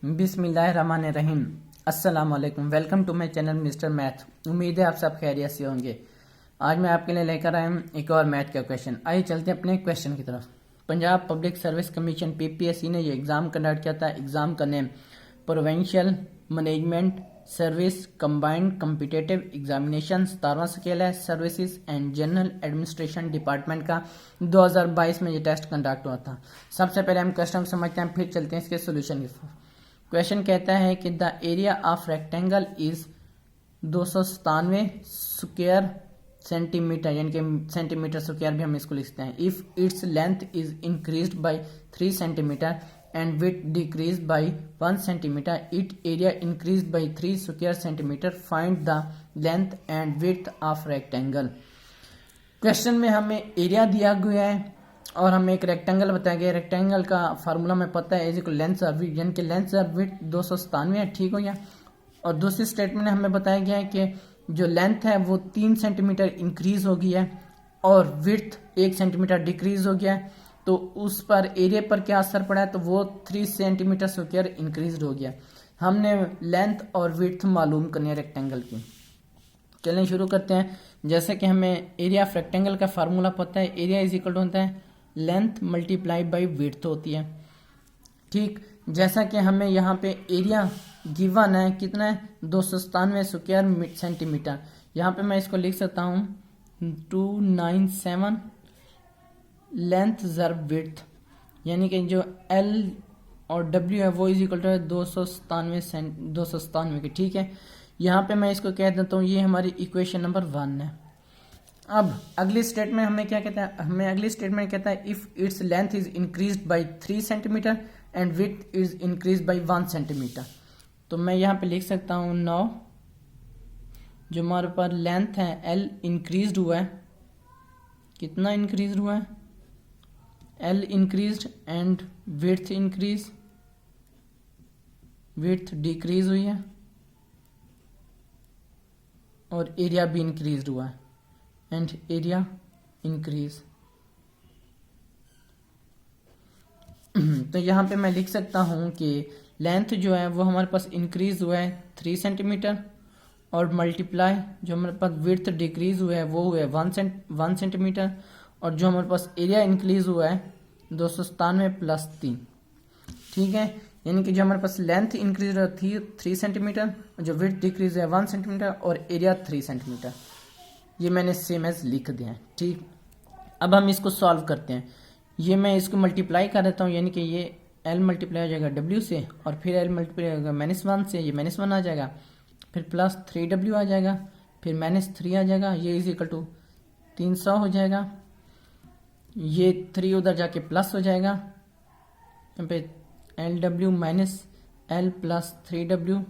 बिस्मिल्लाहिर्रहमानिर्रहीम। अस्सलाम वालेकुम। Welcome to my channel mister math. उम्मीद है आप सब खैरियत से होंगे। आज मैं आपके लिए लेकर आया हूँ एक और मैथ का क्वेश्चन। आइए चलते हैं अपने क्वेश्चन की तरफ। Punjab public service commission PPSC ने ये एग्ज़ाम कंडक्ट किया था। एग्ज़ाम का name provincial management service combined competitive examination 17वां स्केल है। Services and general administration department का 2022 में ये टेस्ट कंडक्ट हुआ था। सबसे पहले हम क्वेश्चन को समझते हैं, फिर चलते हैं इसके सोल्यूशन की। क्वेश्चन कहता है कि the area of rectangle is 297 square centimetre, यानी कि सेंटीमीटर स्क्वायर भी हम इसको लिखते हैं। If its length is increased by 3 centimetre and width decrease by 1 centimetre, it area increased by 3 square centimetre, find the length and width of rectangle. Question में हमें area दिया गया है और हमें एक रेक्टेंगल बताया गया। रेक्टेंगल का फार्मूला में पता है, इज लेंथ और विड्थ, यानी कि लेंथ और विड्थ 297 है। ठीक हो गया। और दूसरी स्टेटमेंट में हमें बताया गया है कि जो लेंथ है वो 3 सेंटीमीटर इंक्रीज हो गई है और विड्थ 1 सेंटीमीटर डिक्रीज हो गया है। तो उस पर एरिया पर क्या असर पड़ा है, तो वो 3 सेंटीमीटर स्क्वायर इंक्रीज हो गया। हमने लेंथ और विड्थ मालूम करनी है रेक्टेंगल की। चलें शुरू करते हैं। जैसे कि हमें एरिया ऑफ रेक्टेंगल का फार्मूला पता है, एरिया इज इक्वल टू होता है लेंथ मल्टीप्लाई बाई विड्थ होती है। ठीक, जैसा कि हमें यहाँ पे एरिया गिवन है कितना है, 297 स्क्वायर सेंटीमीटर। यहाँ पे मैं इसको लिख सकता हूँ 297 लेंथ जर विड्थ, यानी कि जो एल और डब्ल्यू है वो इज इक्वल टू है 297 की। ठीक है, यहाँ पे मैं इसको कह देता हूँ, ये हमारी इक्वेशन नंबर 1 है। अब अगली स्टेटमेंट हमें क्या कहता है, हमें अगली स्टेटमेंट कहता है if its length is increased by 3 centimetre and width is increased by 1 centimetre. तो मैं यहाँ पे लिख सकता हूँ 9, जो हमारे पास लेंथ है एल इंक्रीज्ड हुआ है, कितना इंक्रीज हुआ है, L increased and width increase, width decrease हुई है और एरिया भी इंक्रीज हुआ है एंड एरिया इंक्रीज। तो यहाँ पे मैं लिख सकता हूँ कि लेंथ जो है वो हमारे पास इंक्रीज हुआ है 3 सेंटीमीटर और मल्टीप्लाई जो हमारे पास विड्थ डिक्रीज हुआ है वो हुआ है 1 सेंटीमीटर, और जो हमारे पास एरिया इंक्रीज हुआ है 297 प्लस 3। ठीक है, यानी कि जो हमारे पास लेंथ इंक्रीज थी 3 सेंटीमीटर, जो विड्थ डिक्रीज है 1 सेंटीमीटर और एरिया 3 सेंटीमीटर। ये मैंने सेम एज लिख दिया है। ठीक, अब हम इसको सॉल्व करते हैं। ये मैं इसको मल्टीप्लाई कर देता हूँ, यानी कि ये एल मल्टीप्लाई हो जाएगा डब्ल्यू से और फिर एल मल्टीप्लाई होगा -1 से, ये -1 आ जाएगा, फिर प्लस 3w आ जाएगा, फिर -3 आ जाएगा, ये इज इक्वल टू 300 हो जाएगा। ये 3 उधर जाके प्लस हो जाएगा, यहाँ पे L W minus L plus 3w,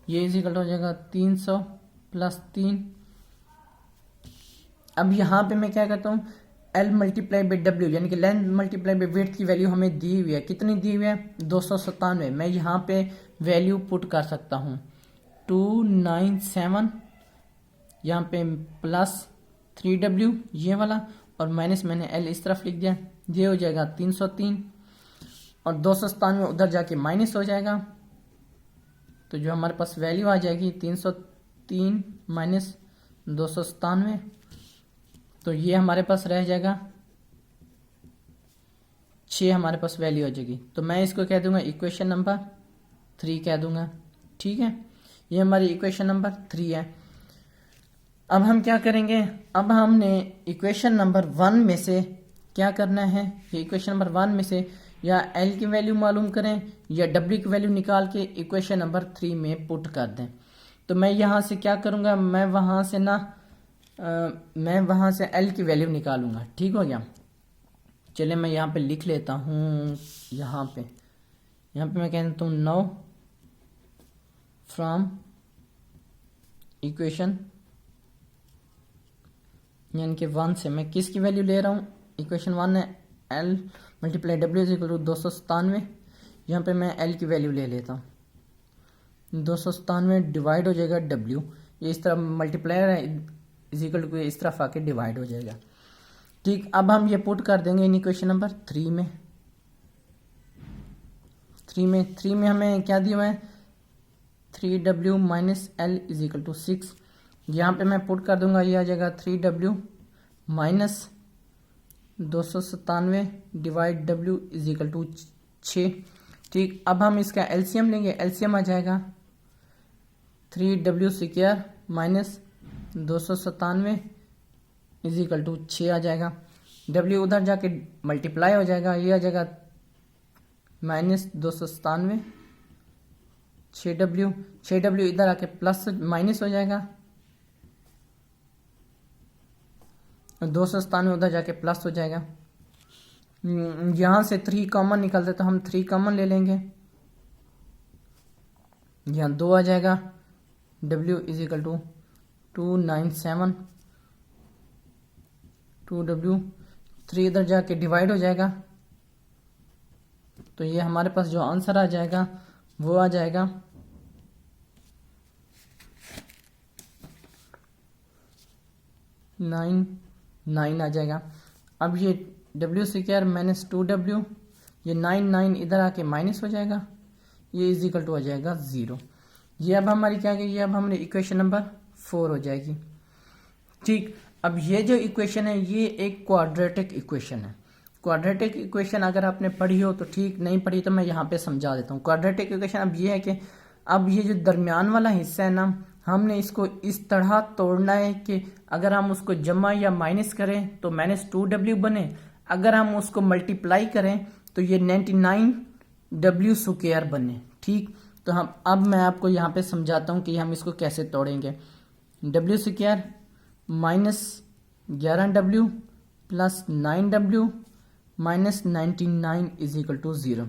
ये इज इक्वल हो जाएगा 300 प्लस 3। अब यहाँ पे मैं क्या करता हूँ, एल मल्टीप्लाई बाई डब्ल्यू, यानी कि लेंथ मल्टीप्लाई बाई विड्थ की वैल्यू हमें दी हुई है, कितनी दी हुई है 297। मैं यहाँ पे वैल्यू पुट कर सकता हूँ 297, यहाँ पे प्लस 3w ये वाला और माइनस मैंने एल इस तरफ लिख दिया, ये हो जाएगा 303 और 297 उधर जाके माइनस हो जाएगा। तो जो हमारे पास वैल्यू आ जाएगी 303 माइनस 297, तो ये हमारे पास रह जाएगा 6 हमारे पास वैल्यू आ जाएगी। तो मैं इसको कह दूंगा इक्वेशन नंबर 3 कह दूंगा। ठीक है, ये हमारी इक्वेशन नंबर 3 है। अब हम क्या करेंगे, अब हमने इक्वेशन नंबर 1 में से क्या करना है, ये इक्वेशन नंबर 1 में से या एल की वैल्यू मालूम करें या डब्ल्यू की वैल्यू निकाल के इक्वेशन नंबर 3 में पुट कर दें। तो मैं यहाँ से क्या करूँगा, मैं वहाँ से एल की वैल्यू निकालूंगा। ठीक हो गया। चलिए मैं यहाँ पे लिख लेता हूँ, यहाँ पे मैं कह देता हूँ 9 फ्रॉम इक्वेशन, यानी कि 1 से मैं किसकी वैल्यू ले रहा हूँ, इक्वेशन 1 है L multiply W is equal to 297। यहाँ पे मैं एल की वैल्यू ले लेता हूँ, 297 डिवाइड हो जाएगा डब्ल्यू, ये इस तरह मल्टीप्लायर है इज इक्वल टू इस तरफ आके डिवाइड हो जाएगा। ठीक, अब हम ये पुट कर देंगे इन इक्वेशन नंबर 3 में। थ्री में हमें क्या दिया हुआ है 3W minus L is equal to 6। यहाँ पे मैं पुट कर दूंगा, ये आ जाएगा 3W minus 297 divide W is equal to 6। ठीक, अब हम इसका एलसीएम लेंगे, एलसीएम आ जाएगा 3W square minus 297 is equal to 6 आ जाएगा। W उधर जाके मल्टीप्लाई हो जाएगा, ये आ जाएगा माइनस 297 6W इधर आके प्लस माइनस हो जाएगा, 297 उधर जाके प्लस हो जाएगा। यहां से 3 कॉमन निकलते तो हम 3 कॉमन ले लेंगे, यहाँ 2 आ जाएगा। W is equal to 297 2W 3 इधर जाके डिवाइड हो जाएगा, तो ये हमारे पास जो आंसर आ जाएगा वो आ जाएगा 9 आ जाएगा। अब ये W स्क्वायर माइनस 2W, ये 9 इधर आके माइनस हो जाएगा, ये इज इक्वल टू आ जाएगा 0। ये अब हमारी क्या गई, ये अब हमारी इक्वेशन नंबर 4 हो जाएगी। ठीक, अब ये जो इक्वेशन है ये एक क्वाड्रेटिक इक्वेशन है। क्वाड्रेटिक इक्वेशन अगर आपने पढ़ी हो तो ठीक, नहीं पढ़ी तो मैं यहाँ पे समझा देता हूँ। क्वाड्रेटिक इक्वेशन अब ये है कि अब ये जो दरमियान वाला हिस्सा है ना, हमने इसको इस तरह तोड़ना है कि अगर हम उसको जमा या माइनस करें तो माइनस 2W बने, अगर हम उसको मल्टीप्लाई करें तो ये 99W स्क्वायर बने। ठीक, तो हम अब मैं आपको यहाँ पे समझाता हूँ कि हम इसको कैसे तोड़ेंगे। W square minus 11W plus 9W minus 99 is equal to 0।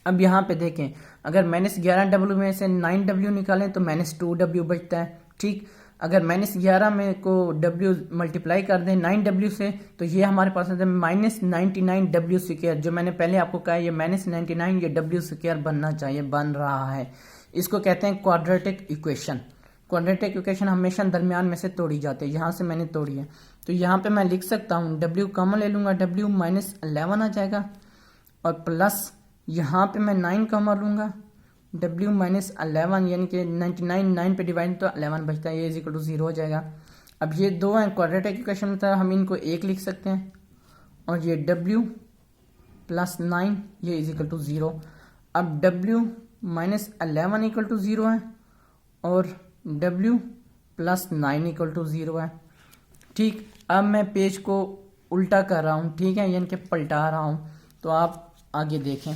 अब यहाँ पे देखें, अगर माइनस 11W में से 9W निकालें तो माइनस 2W बचता है। ठीक, अगर माइनस 11 में को W मल्टीप्लाई कर दें 9W से तो ये हमारे पास है माइनस 99W स्क्वायर। जो मैंने पहले आपको कहा ये माइनस 99 ये W स्क्वायर बनना चाहिए, बन रहा है। इसको कहते हैं क्वाड्रेटिक इक्वेशन। क्वाड्रेटिक इक्वेशन हमेशा दरमियान में से तोड़ी जाती है, यहाँ से मैंने तोड़ी है तो यहाँ पे मैं लिख सकता हूँ W कॉमन ले लूंगा, W माइनस 11 आ जाएगा और प्लस यहाँ पे मैं 9 कॉमन लूंगा, W माइनस 11 यानी कि 99 9 पे डिवाइड तो 11 बचता है, ये इज इक्वल टू 0 हो जाएगा। अब ये दो हैं क्वाड्रेटिक इक्वेशन में, था हम इनको 1 लिख सकते हैं और ये W प्लस 9 ये इज इक्वल टू 0। अब W माइनस 11 इक्वल टू 0 है और W प्लस 9 इक्वल टू 0 है। ठीक, अब मैं पेज को उल्टा कर रहा हूँ, ठीक है, यानी कि पलटा रहा हूँ, तो आप आगे देखें।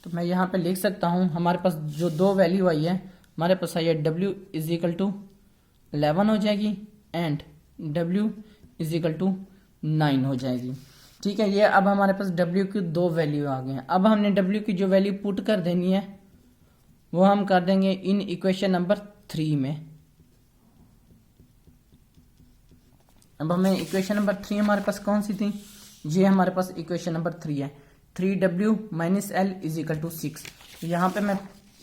तो मैं यहाँ पे लिख सकता हूँ हमारे पास जो दो वैल्यू आई है, हमारे पास आई है W इज इक्वल टू 11 हो जाएगी and W is equal to 9 हो जाएगी। ठीक है, ये अब हमारे पास W की दो वैल्यू आ गए हैं। अब हमने W की जो वैल्यू पुट कर देनी है वो हम कर देंगे इन इक्वेशन नंबर 3 में। अब हमें इक्वेशन नंबर 3 हमारे पास कौन सी थी, ये हमारे पास इक्वेशन नंबर 3 है। 3W minus L is equal to 6। तो यहाँ पे मैं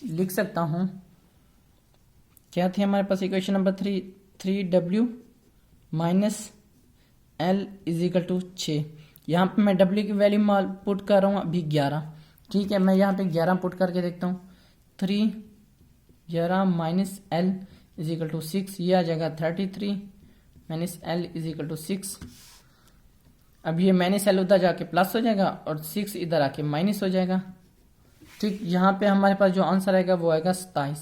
लिख सकता हूँ क्या थी हमारे पास equation number 3, 3W minus L is equal to 6। यहाँ पे मैं W की वैल्यू पुट कर रहा हूँ अभी 11। ठीक है, मैं यहाँ पे 11 पुट करके देखता हूँ, 3 11 minus L is equal to 6, ये आ जाएगा 33 minus L is equal to 6। अब ये माइनस एल उधर जाके प्लस हो जाएगा और 6 इधर आके माइनस हो जाएगा। ठीक, यहाँ पे हमारे पास जो आंसर आएगा वो आएगा 27।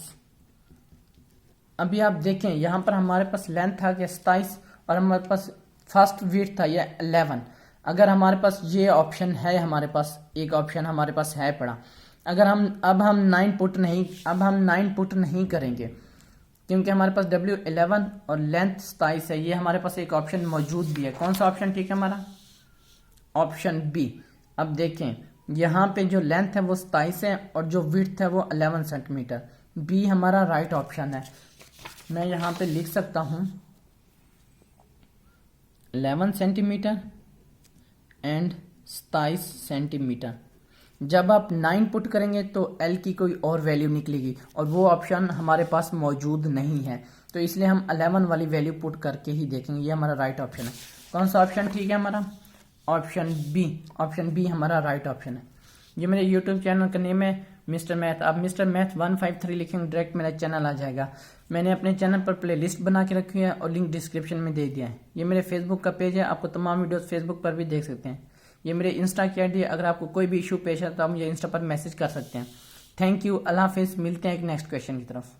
अभी आप देखें यहाँ पर हमारे पास लेंथ था क्या 27 और हमारे पास फर्स्ट विड्थ था ये 11। अगर हमारे पास ये ऑप्शन है, हमारे पास एक ऑप्शन हमारे पास है पड़ा, अगर हम अब हम 9 पुट नहीं करेंगे क्योंकि हमारे पास W 11 और लेंथ 27 है, ये हमारे पास एक ऑप्शन मौजूद भी है। कौन सा ऑप्शन ठीक है हमारा, ऑप्शन बी। अब देखें यहाँ पे जो लेंथ है वो 27 है और जो विड्थ है वो 11 सेंटीमीटर, बी हमारा राइट ऑप्शन है। मैं यहाँ पे लिख सकता हूँ 11 सेंटीमीटर एंड 27 सेंटीमीटर। जब आप 9 पुट करेंगे तो L की कोई और वैल्यू निकलेगी और वो ऑप्शन हमारे पास मौजूद नहीं है, तो इसलिए हम 11 वाली वैल्यू पुट करके ही देखेंगे। ये हमारा राइट ऑप्शन है। कौन सा ऑप्शन ठीक है हमारा, ऑप्शन बी। ऑप्शन बी हमारा राइट ऑप्शन है। ये मेरे यूट्यूब चैनल का नेम है मिस्टर मैथ। आप मिस्टर मैथ 153 लिखेंगे डायरेक्ट मेरा चैनल आ जाएगा। मैंने अपने चैनल पर प्ले लिस्ट बना के रखी है और लिंक डिस्क्रिप्शन में दे दिया है। ये मेरे फेसबुक का पेज है, आपको तमाम वीडियोस फेसबुक पर भी देख सकते हैं। ये मेरे इंस्टा की आईडी है, अगर आपको कोई भी इशू पेश है तो आप मुझे इंस्टा पर मैसेज कर सकते हैं। थैंक यू, अल्लाह हाफिज़, मिलते हैं एक नेक्स्ट क्वेश्चन की तरफ।